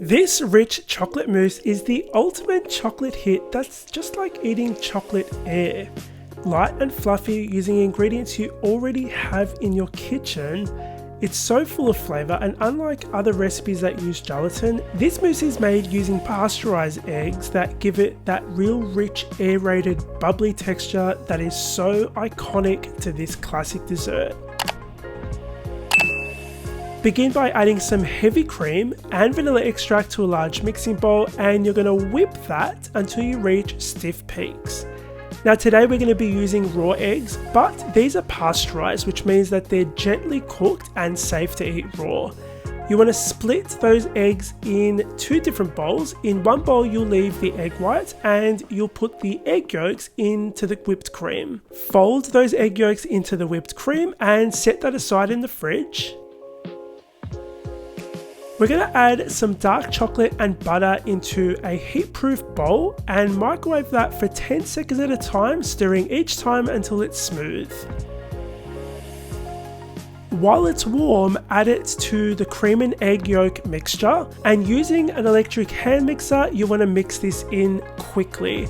This rich chocolate mousse is the ultimate chocolate hit that's just like eating chocolate air. Light and fluffy using ingredients you already have in your kitchen, it's so full of flavour, and unlike other recipes that use gelatin, this mousse is made using pasteurised eggs that give it that real rich aerated bubbly texture that is so iconic to this classic dessert. Begin by adding some heavy cream and vanilla extract to a large mixing bowl, and you're going to whip that until you reach stiff peaks. Now today we're going to be using raw eggs, but these are pasteurized, which means that they're gently cooked and safe to eat raw. You want to split those eggs in two different bowls. In one bowl you'll leave the egg whites and you'll put the egg yolks into the whipped cream. Fold those egg yolks into the whipped cream and set that aside in the fridge. We're going to add some dark chocolate and butter into a heat-proof bowl and microwave that for 10 seconds at a time, stirring each time until it's smooth. While it's warm, add it to the cream and egg yolk mixture, and using an electric hand mixer, you want to mix this in quickly.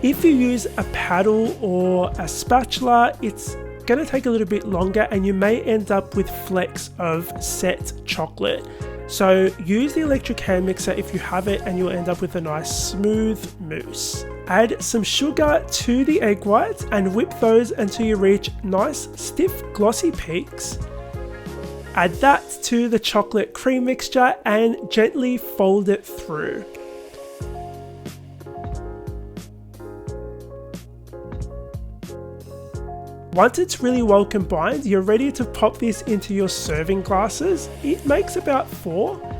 If you use a paddle or a spatula, it's going to take a little bit longer and you may end up with flecks of set chocolate. So use the electric hand mixer if you have it and you'll end up with a nice smooth mousse. Add some sugar to the egg whites and whip those until you reach nice stiff glossy peaks. Add that to the chocolate cream mixture and gently fold it through. Once it's really well combined, you're ready to pop this into your serving glasses. It makes about 4.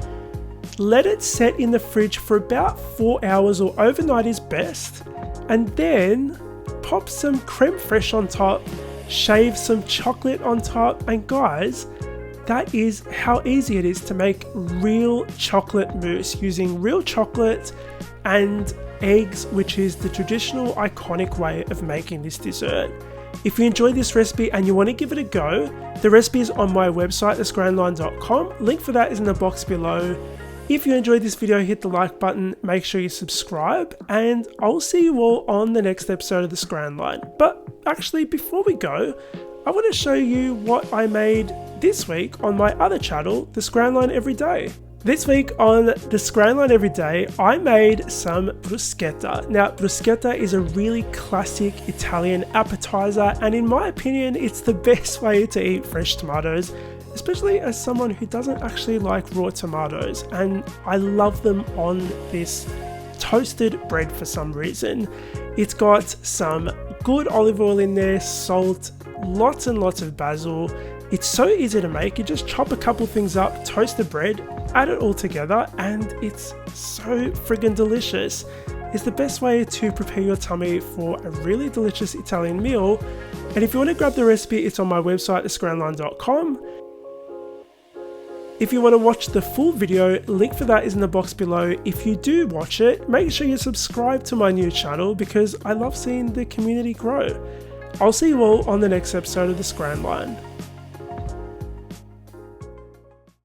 Let it set in the fridge for about 4 hours, or overnight is best. And then pop some creme fraiche on top, shave some chocolate on top, and guys, that is how easy it is to make real chocolate mousse using real chocolate and eggs, which is the traditional iconic way of making this dessert. If you enjoyed this recipe and you want to give it a go, the recipe is on my website, thescranline.com. Link for that is in the box below. If you enjoyed this video, hit the like button, make sure you subscribe, and I'll see you all on the next episode of the Scran Line. But actually, before we go, I want to show you what I made this week on my other channel, the Scran Line Everyday. This week on the Scran Line Everyday, I made some bruschetta. Now, bruschetta is a really classic Italian appetizer, and in my opinion, it's the best way to eat fresh tomatoes, especially as someone who doesn't actually like raw tomatoes, and I love them on this toasted bread for some reason. It's got some good olive oil in there, salt, lots and lots of basil. It's so easy to make. You just chop a couple things up, toast the bread, add it all together, and it's so friggin' delicious. It's the best way to prepare your tummy for a really delicious Italian meal. And if you want to grab the recipe, it's on my website, thescranline.com. If you want to watch the full video, link for that is in the box below. If you do watch it, make sure you subscribe to my new channel because I love seeing the community grow. I'll see you all on the next episode of the Scran Line.